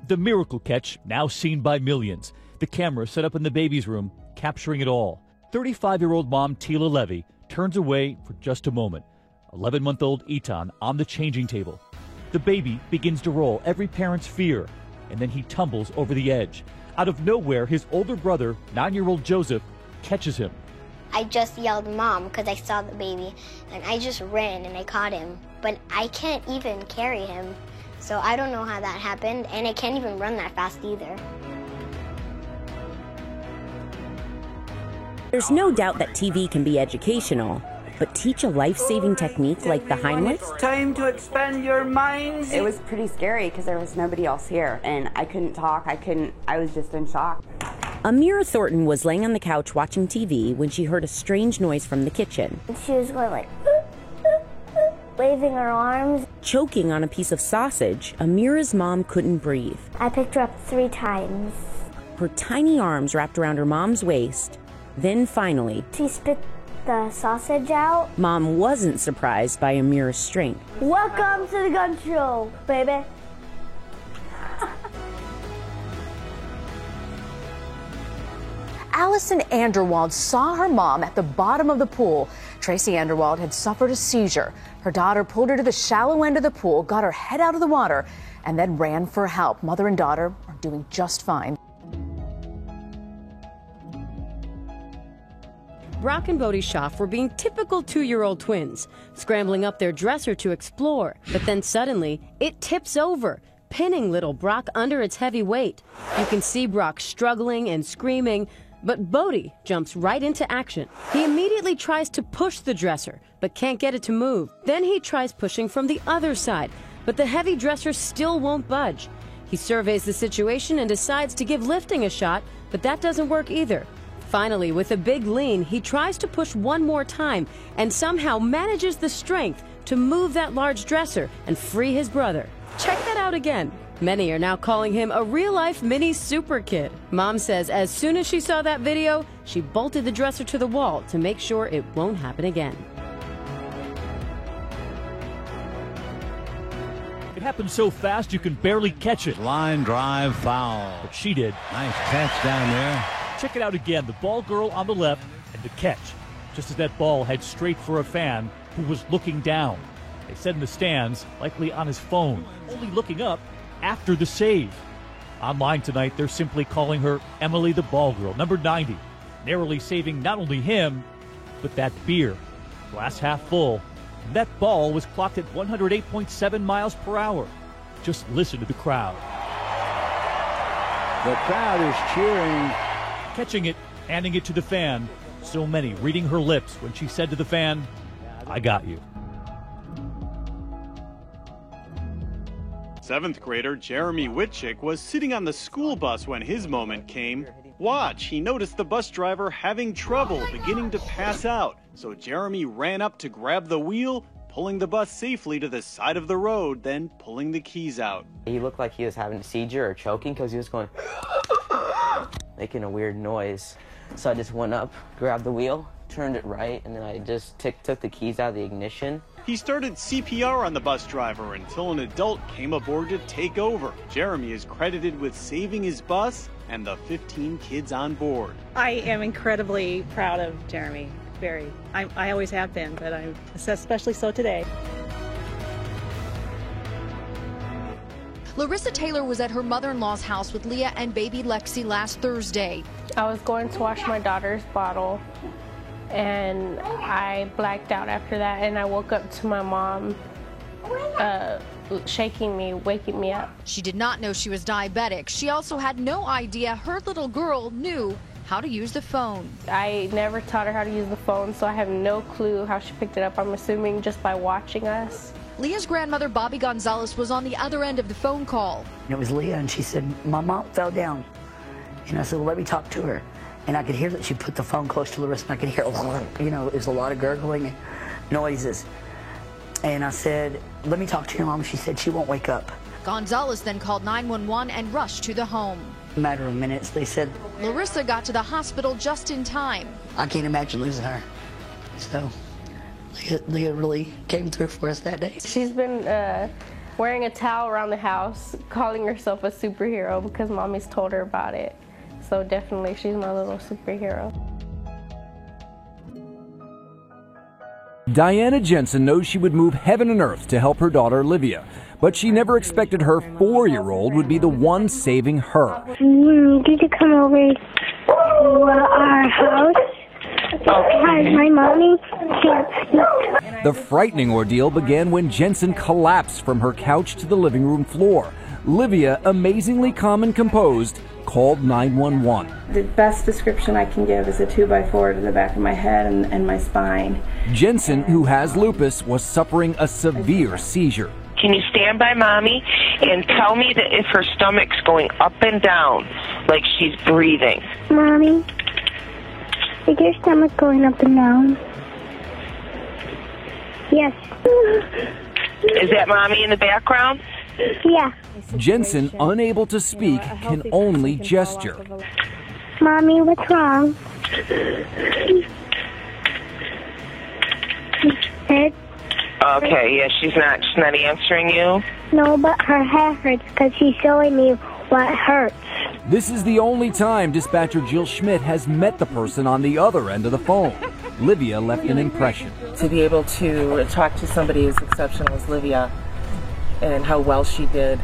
The miracle catch, now seen by millions. The camera set up in the baby's room, capturing it all. 35-year-old mom Tila Levy turns away for just a moment. 11-month-old Etan on the changing table. The baby begins to roll, every parent's fear, and then he tumbles over the edge. Out of nowhere, his older brother, 9-year-old Joseph, catches him. I just yelled Mom because I saw the baby, and I just ran and I caught him. But I can't even carry him, so I don't know how that happened, and I can't even run that fast either. There's no doubt that TV can be educational, but teach a life-saving technique like the Heimlich? It's time to expand your minds. It was pretty scary because there was nobody else here, and I couldn't talk. I was just in shock. Amira Thornton was laying on the couch watching TV when she heard a strange noise from the kitchen. She was going like, waving her arms. Choking on a piece of sausage, Amira's mom couldn't breathe. I picked her up 3 times. Her tiny arms wrapped around her mom's waist. Then finally, She spit the sausage out. Mom wasn't surprised by Amira's strength. Welcome to the gun show, baby. Allison Anderwald saw her mom at the bottom of the pool. Tracy Anderwald had suffered a seizure. Her daughter pulled her to the shallow end of the pool, got her head out of the water, and then ran for help. Mother and daughter are doing just fine. Brock and Bodie Schaaf were being typical 2-year-old twins, scrambling up their dresser to explore. But then suddenly, it tips over, pinning little Brock under its heavy weight. You can see Brock struggling and screaming, but Bodie jumps right into action. He immediately tries to push the dresser, but can't get it to move. Then he tries pushing from the other side, but the heavy dresser still won't budge. He surveys the situation and decides to give lifting a shot, but that doesn't work either. Finally, with a big lean, he tries to push one more time and somehow manages the strength to move that large dresser and free his brother. Check that out again. Many are now calling him a real-life mini super kid. Mom says as soon as she saw that video, she bolted the dresser to the wall to make sure it won't happen again. It happened so fast you can barely catch it. Line drive foul. But she did. Nice catch down there. Check it out again, the ball girl on the left and the catch. Just as that ball heads straight for a fan who was looking down. They said in the stands, likely on his phone, only looking up after the save. Online tonight, they're simply calling her Emily the Ball Girl, number 90, narrowly saving not only him, but that beer. Glass half full. And that ball was clocked at 108.7 miles per hour. Just listen to the crowd. The crowd is cheering. Catching it, handing it to the fan. So many reading her lips when she said to the fan, "I got you." 7th grader Jeremy Whitchick was sitting on the school bus when his moment came. Watch, he noticed the bus driver having trouble, beginning to pass out. So Jeremy ran up to grab the wheel, pulling the bus safely to the side of the road, then pulling the keys out. He looked like he was having a seizure or choking because he was going, making a weird noise. So I just went up, grabbed the wheel, turned it right, and then I just took the keys out of the ignition. He started CPR on the bus driver until an adult came aboard to take over. Jeremy is credited with saving his bus and the 15 kids on board. I am incredibly proud of Jeremy. Very. I always have been, but I'm especially so today. Larissa Taylor was at her mother-in-law's house with Leah and baby Lexi last Thursday. I was going to wash my daughter's bottle, and I blacked out after that, and I woke up to my mom shaking me, waking me up. She did not know she was diabetic. She also had no idea her little girl knew how to use the phone. I never taught her how to use the phone, so I have no clue how she picked it up. I'm assuming just by watching us. Leah's grandmother, Bobby Gonzalez, was on the other end of the phone call. It was Leah, and she said, "My mom fell down." And I said, "Well, let me talk to her." And I could hear that she put the phone close to Larissa, and I could hear, it was a lot of gurgling noises. And I said, "Let me talk to your mom." She said she won't wake up. Gonzalez then called 911 and rushed to the home. In a matter of minutes, they said, Larissa got to the hospital just in time. I can't imagine losing her. So Leah really came through for us that day. She's been wearing a towel around the house, calling herself a superhero because mommy's told her about it. So definitely she's my little superhero. Diana Jensen knows she would move heaven and earth to help her daughter Livia, but she never expected her 4-year-old would be the one saving her. Did you come over to our house? Because my mommy can't speak. The frightening ordeal began when Jensen collapsed from her couch to the living room floor. Livia, amazingly calm and composed, called 911. The best description I can give is a 2x4 to the back of my head and my spine. Jensen, who has lupus, was suffering a severe seizure. Can you stand by mommy and tell me that if her stomach's going up and down, like she's breathing? Mommy, is your stomach going up and down? Yes. Is that mommy in the background? Yeah. Jensen, unable to speak, can only gesture. Mommy, what's wrong? Okay, yeah, she's not answering you? No, but her head hurts because she's showing me what hurts. This is the only time dispatcher Jill Schmidt has met the person on the other end of the phone. Livia left an impression. To be able to talk to somebody as exceptional as Livia and how well she did,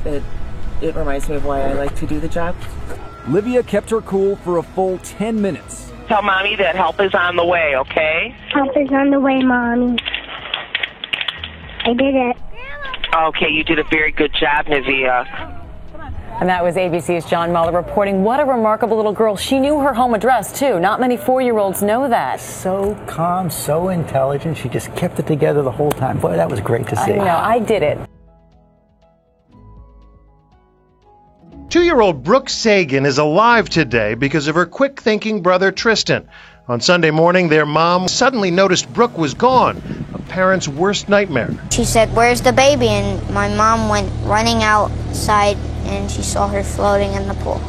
it reminds me of why I like to do the job. Livia kept her cool for a full 10 minutes. Tell mommy that help is on the way, okay? Help is on the way, Mommy. I did it. Okay, you did a very good job, Nivea. And that was ABC's John Muller reporting what a remarkable little girl. She knew her home address, too. Not many 4-year-olds know that. So calm, so intelligent. She just kept it together the whole time. Boy, that was great to see. I know. I did it. 2-year-old Brooke Sagan is alive today because of her quick-thinking brother Tristan. On Sunday morning, their mom suddenly noticed Brooke was gone, a parent's worst nightmare. She said, "Where's the baby?" And my mom went running outside and she saw her floating in the pool.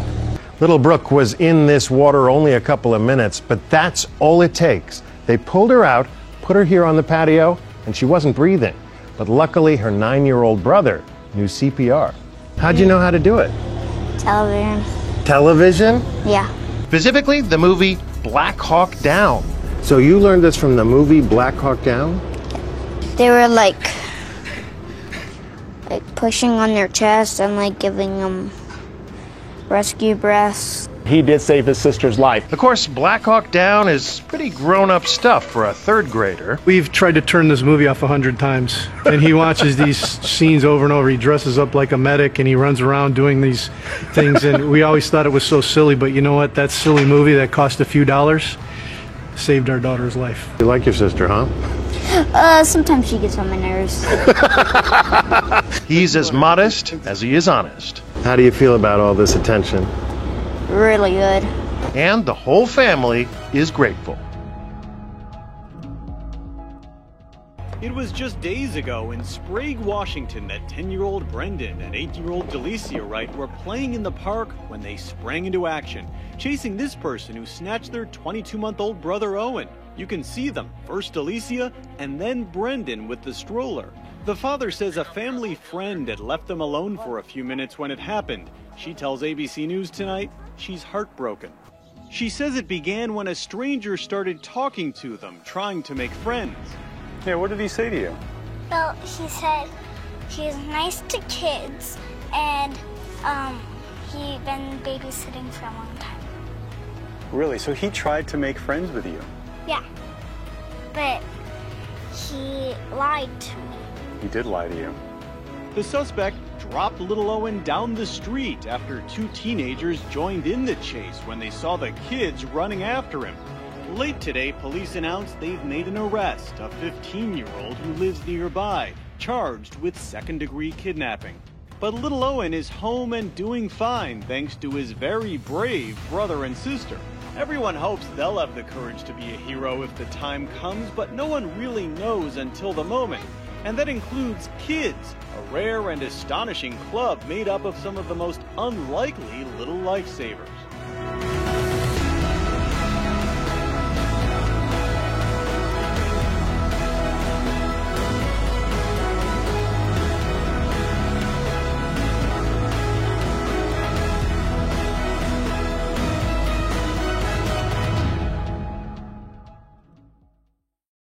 Little Brooke was in this water only a couple of minutes, but that's all it takes. They pulled her out, put her here on the patio, and she wasn't breathing. But luckily, her 9-year-old brother knew CPR. How'd you know how to do it? Television. Television? Yeah. Specifically, the movie Black Hawk Down. So you learned this from the movie Black Hawk Down? They were like pushing on their chest and like giving them rescue breaths. He did save his sister's life. Of course, Black Hawk Down is pretty grown-up stuff for a 3rd grader. We've tried to turn this movie off 100 times, and he watches these scenes over and over. He dresses up like a medic, and he runs around doing these things, and we always thought it was so silly, but you know what? That silly movie that cost a few dollars saved our daughter's life. You like your sister, huh? Sometimes she gets on my nerves. He's as modest as he is honest. How do you feel about all this attention? Really good. And the whole family is grateful. It was just days ago in Sprague, Washington that 10-year-old Brendan and 8-year-old Delicia Wright were playing in the park when they sprang into action, chasing this person who snatched their 22-month-old brother Owen. You can see them, first Delicia and then Brendan with the stroller. The father says a family friend had left them alone for a few minutes when it happened. She tells ABC News Tonight she's heartbroken. She says it began when a stranger started talking to them, trying to make friends. Yeah, what did he say to you? Well, he said he's nice to kids and he's been babysitting for a long time. Really? So he tried to make friends with you? Yeah, but he lied to me. He did lie to you. The suspect dropped little Owen down the street after 2 teenagers joined in the chase when they saw the kids running after him. Late today, police announced they've made an arrest, a 15-year-old who lives nearby, charged with 2nd-degree kidnapping. But little Owen is home and doing fine thanks to his very brave brother and sister. Everyone hopes they'll have the courage to be a hero if the time comes, but no one really knows until the moment. And that includes kids, a rare and astonishing club made up of some of the most unlikely little lifesavers.